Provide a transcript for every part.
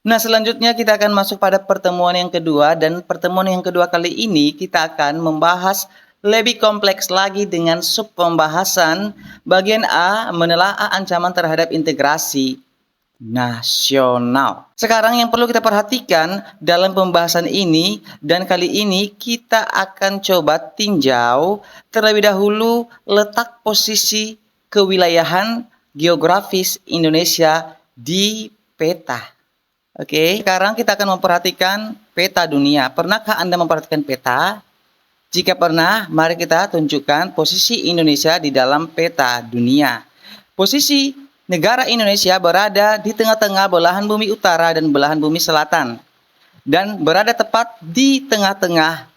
Nah, selanjutnya kita akan masuk pada pertemuan yang kedua, dan pertemuan yang kedua kali ini kita akan membahas lebih kompleks lagi dengan sub pembahasan bagian A, menelaah ancaman terhadap integrasi nasional. Sekarang yang perlu kita perhatikan dalam pembahasan ini, dan kali ini kita akan coba tinjau terlebih dahulu letak posisi kewilayahan geografis Indonesia di peta. Oke, sekarang kita akan memperhatikan peta dunia. Pernahkah Anda memperhatikan peta? Jika pernah, mari kita tunjukkan posisi Indonesia di dalam peta dunia. Posisi negara Indonesia berada di tengah-tengah belahan bumi utara dan belahan bumi selatan, dan berada tepat di tengah-tengah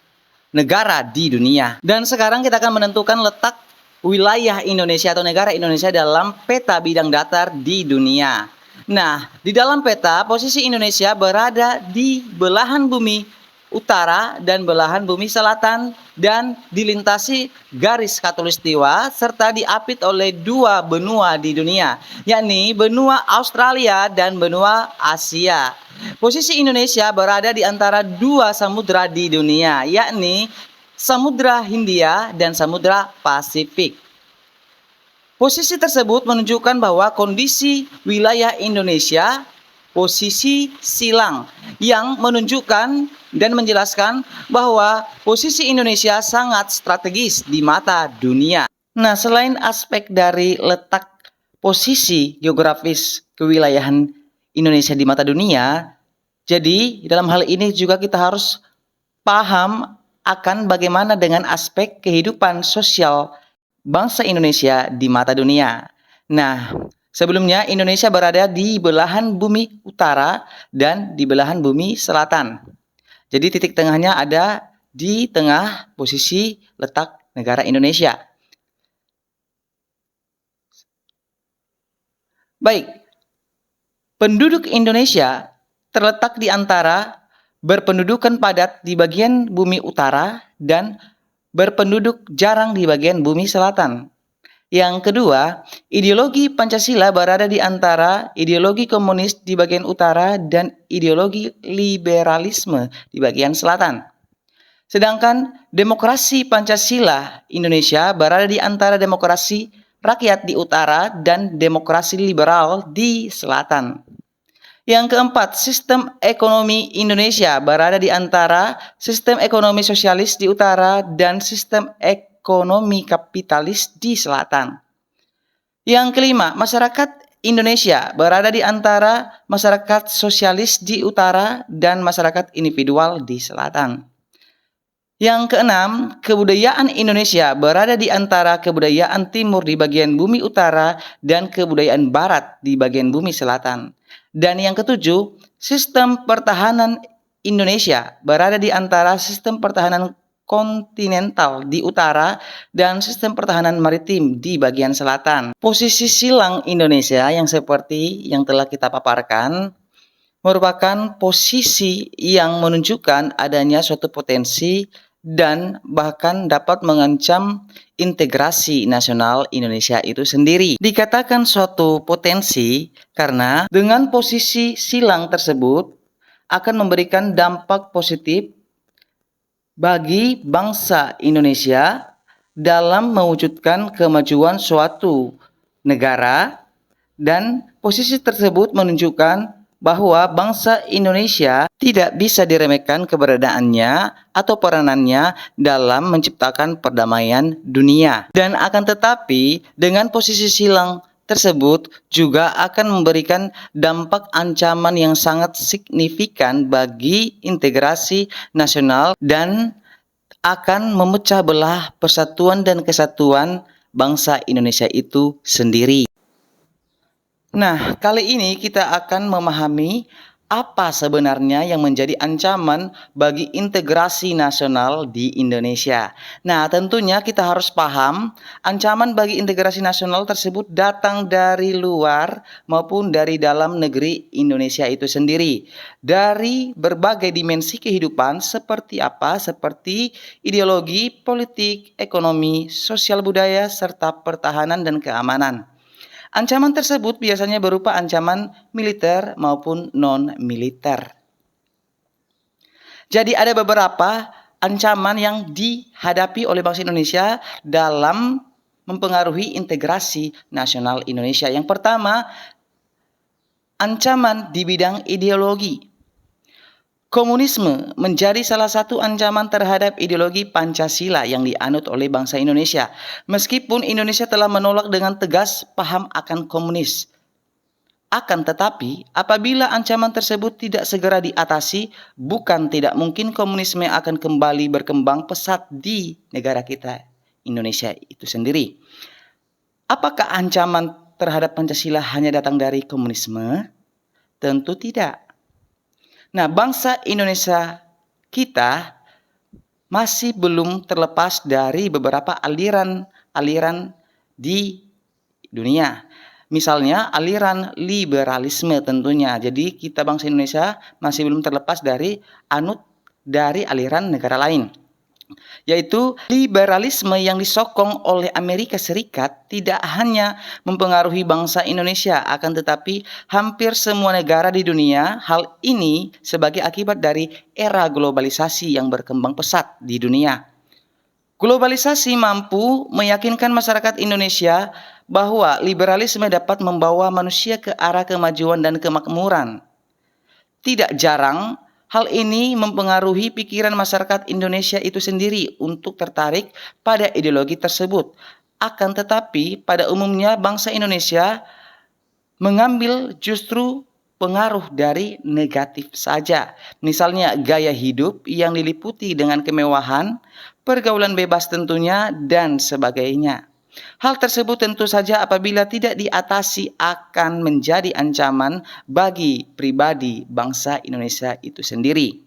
negara di dunia. Dan sekarang kita akan menentukan letak wilayah Indonesia atau negara Indonesia dalam peta bidang datar di dunia. Nah, di dalam peta, posisi Indonesia berada di belahan bumi utara dan belahan bumi selatan, dan dilintasi garis khatulistiwa serta diapit oleh dua benua di dunia, yakni benua Australia dan benua Asia. Posisi Indonesia berada di antara dua samudra di dunia, yakni Samudra Hindia dan Samudra Pasifik. Posisi tersebut menunjukkan bahwa kondisi wilayah Indonesia posisi silang, yang menunjukkan dan menjelaskan bahwa posisi Indonesia sangat strategis di mata dunia. Nah, selain aspek dari letak posisi geografis kewilayahan Indonesia di mata dunia, jadi dalam hal ini juga kita harus paham akan bagaimana dengan aspek kehidupan sosial bangsa Indonesia di mata dunia. Nah, sebelumnya Indonesia berada di belahan bumi utara dan di belahan bumi selatan. Jadi titik tengahnya ada di tengah posisi letak negara Indonesia. Baik, penduduk Indonesia terletak di antara berpendudukan padat di bagian bumi utara dan berpenduduk jarang di bagian bumi selatan. Yang kedua, ideologi Pancasila berada di antara ideologi komunis di bagian utara dan ideologi liberalisme di bagian selatan. Sedangkan demokrasi Pancasila Indonesia berada di antara demokrasi rakyat di utara dan demokrasi liberal di selatan. Yang keempat, sistem ekonomi Indonesia berada di antara sistem ekonomi sosialis di utara dan sistem ekonomi kapitalis di selatan. Yang kelima, masyarakat Indonesia berada di antara masyarakat sosialis di utara dan masyarakat individual di selatan. Yang keenam, kebudayaan Indonesia berada di antara kebudayaan timur di bagian bumi utara dan kebudayaan barat di bagian bumi selatan. Dan yang ketujuh, sistem pertahanan Indonesia berada di antara sistem pertahanan kontinental di utara dan sistem pertahanan maritim di bagian selatan. Posisi silang Indonesia yang seperti yang telah kita paparkan merupakan posisi yang menunjukkan adanya suatu potensi dan bahkan dapat mengancam integrasi nasional Indonesia itu sendiri. Dikatakan suatu potensi karena dengan posisi silang tersebut akan memberikan dampak positif bagi bangsa Indonesia dalam mewujudkan kemajuan suatu negara, dan posisi tersebut menunjukkan bahwa bangsa Indonesia tidak bisa diremehkan keberadaannya atau peranannya dalam menciptakan perdamaian dunia. Dan akan tetapi dengan posisi silang tersebut juga akan memberikan dampak ancaman yang sangat signifikan bagi integrasi nasional dan akan memecah belah persatuan dan kesatuan bangsa Indonesia itu sendiri. Nah, kali ini kita akan memahami apa sebenarnya yang menjadi ancaman bagi integrasi nasional di Indonesia. Nah, tentunya kita harus paham ancaman bagi integrasi nasional tersebut datang dari luar maupun dari dalam negeri Indonesia itu sendiri. Dari berbagai dimensi kehidupan seperti apa? Seperti ideologi, politik, ekonomi, sosial budaya, serta pertahanan dan keamanan. Ancaman tersebut biasanya berupa ancaman militer maupun non-militer. Jadi ada beberapa ancaman yang dihadapi oleh bangsa Indonesia dalam mempengaruhi integrasi nasional Indonesia. Yang pertama, ancaman di bidang ideologi. Komunisme menjadi salah satu ancaman terhadap ideologi Pancasila yang dianut oleh bangsa Indonesia. Meskipun Indonesia telah menolak dengan tegas paham akan komunis. Akan tetapi, apabila ancaman tersebut tidak segera diatasi, bukan tidak mungkin komunisme akan kembali berkembang pesat di negara kita, Indonesia itu sendiri. Apakah ancaman terhadap Pancasila hanya datang dari komunisme? Tentu tidak. Nah, bangsa Indonesia kita masih belum terlepas dari beberapa aliran di dunia. Misalnya aliran liberalisme tentunya. Jadi kita bangsa Indonesia masih belum terlepas dari anut dari aliran negara lain. Yaitu liberalisme yang disokong oleh Amerika Serikat tidak hanya mempengaruhi bangsa Indonesia, akan tetapi hampir semua negara di dunia. Hal ini sebagai akibat dari era globalisasi yang berkembang pesat di dunia. Globalisasi mampu meyakinkan masyarakat Indonesia bahwa liberalisme dapat membawa manusia ke arah kemajuan dan kemakmuran. Tidak jarang hal ini mempengaruhi pikiran masyarakat Indonesia itu sendiri untuk tertarik pada ideologi tersebut. Akan tetapi pada umumnya bangsa Indonesia mengambil justru pengaruh dari negatif saja. Misalnya gaya hidup yang diliputi dengan kemewahan, pergaulan bebas tentunya, dan sebagainya. Hal tersebut tentu saja apabila tidak diatasi akan menjadi ancaman bagi pribadi bangsa Indonesia itu sendiri.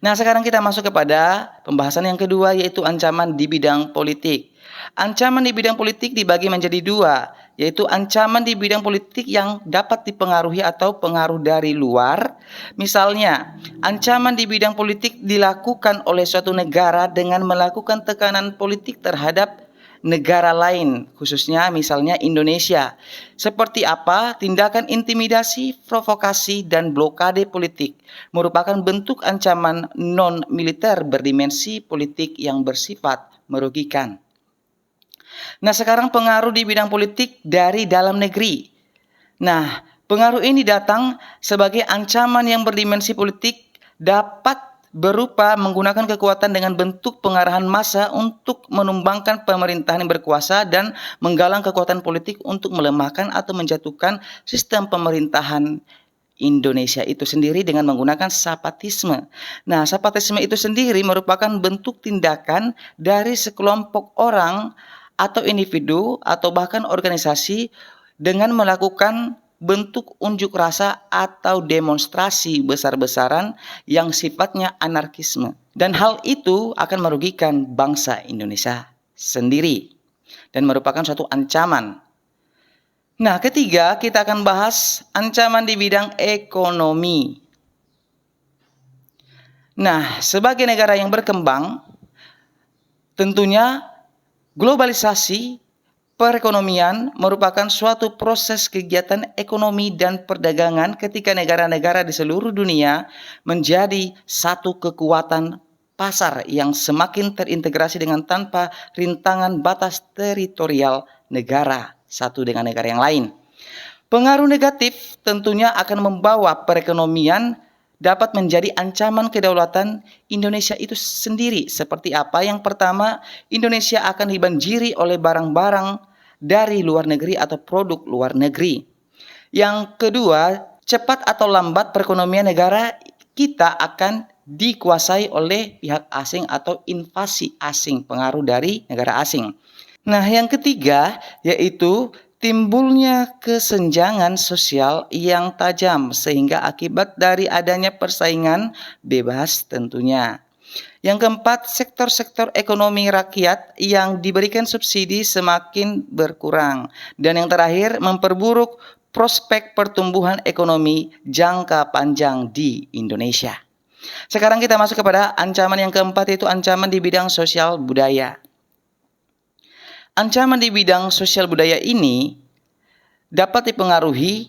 Nah, sekarang kita masuk kepada pembahasan yang kedua, yaitu ancaman di bidang politik. Ancaman di bidang politik dibagi menjadi dua, yaitu ancaman di bidang politik yang dapat dipengaruhi atau pengaruh dari luar. Misalnya, ancaman di bidang politik dilakukan oleh suatu negara dengan melakukan tekanan politik terhadap negara lain, khususnya misalnya Indonesia. Seperti apa? Tindakan intimidasi, provokasi, dan blokade politik merupakan bentuk ancaman non-militer berdimensi politik yang bersifat merugikan. Nah, sekarang pengaruh di bidang politik dari dalam negeri. Nah, pengaruh ini datang sebagai ancaman yang berdimensi politik dapat berupa menggunakan kekuatan dengan bentuk pengarahan massa untuk menumbangkan pemerintahan yang berkuasa dan menggalang kekuatan politik untuk melemahkan atau menjatuhkan sistem pemerintahan Indonesia itu sendiri dengan menggunakan zapatisme. Nah, zapatisme itu sendiri merupakan bentuk tindakan dari sekelompok orang atau individu atau bahkan organisasi dengan melakukan bentuk unjuk rasa atau demonstrasi besar-besaran yang sifatnya anarkisme. Dan hal itu akan merugikan bangsa Indonesia sendiri dan merupakan suatu ancaman. Nah, ketiga kita akan bahas ancaman di bidang ekonomi. Nah, sebagai negara yang berkembang, tentunya globalisasi perekonomian merupakan suatu proses kegiatan ekonomi dan perdagangan ketika negara-negara di seluruh dunia menjadi satu kekuatan pasar yang semakin terintegrasi dengan tanpa rintangan batas teritorial negara satu dengan negara yang lain. Pengaruh negatif tentunya akan membawa perekonomian dapat menjadi ancaman kedaulatan Indonesia itu sendiri. Seperti apa? Yang pertama, Indonesia akan dibanjiri oleh barang-barang dari luar negeri atau produk luar negeri. Yang kedua, cepat atau lambat perekonomian negara kita akan dikuasai oleh pihak asing atau invasi asing, pengaruh dari negara asing. Nah, yang ketiga yaitu timbulnya kesenjangan sosial yang tajam sehingga akibat dari adanya persaingan bebas tentunya. Yang keempat, sektor-sektor ekonomi rakyat yang diberikan subsidi semakin berkurang. Dan yang terakhir, memperburuk prospek pertumbuhan ekonomi jangka panjang di Indonesia. Sekarang kita masuk kepada ancaman yang keempat, yaitu ancaman di bidang sosial budaya. Ancaman di bidang sosial budaya ini dapat dipengaruhi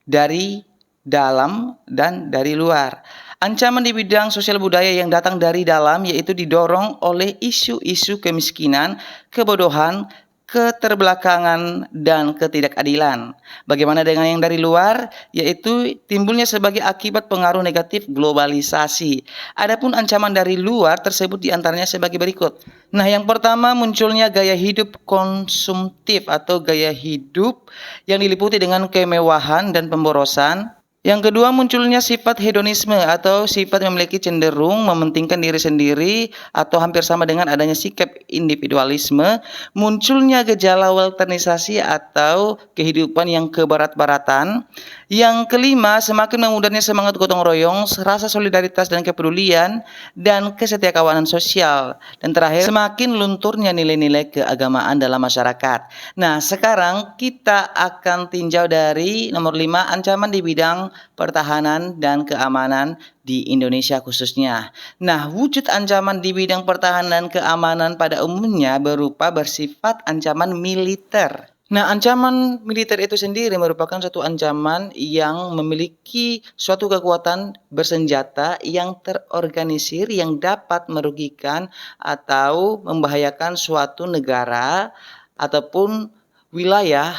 dari dalam dan dari luar. Ancaman di bidang sosial budaya yang datang dari dalam yaitu didorong oleh isu-isu kemiskinan, kebodohan, keterbelakangan, dan ketidakadilan. Bagaimana dengan yang dari luar? Yaitu timbulnya sebagai akibat pengaruh negatif globalisasi. Adapun ancaman dari luar tersebut diantaranya sebagai berikut. Nah, yang pertama munculnya gaya hidup konsumtif atau gaya hidup yang diliputi dengan kemewahan dan pemborosan. Yang kedua, munculnya sifat hedonisme atau sifat memiliki cenderung mementingkan diri sendiri atau hampir sama dengan adanya sikap individualisme. Munculnya gejala weltanisasi atau kehidupan yang kebarat-baratan. Yang kelima, semakin memudahnya semangat gotong royong, rasa solidaritas dan kepedulian, dan kesetiakawanan sosial. Dan terakhir, semakin lunturnya nilai-nilai keagamaan dalam masyarakat. Nah, sekarang kita akan tinjau dari nomor 5, ancaman di bidang pertahanan dan keamanan di Indonesia khususnya. Nah, wujud ancaman di bidang pertahanan dan keamanan pada umumnya bersifat ancaman militer. Nah, ancaman militer itu sendiri merupakan suatu ancaman yang memiliki suatu kekuatan bersenjata yang terorganisir yang dapat merugikan atau membahayakan suatu negara ataupun wilayah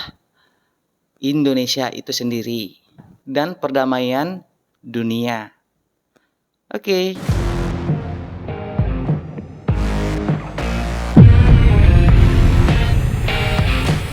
Indonesia itu sendiri dan perdamaian dunia. Oke.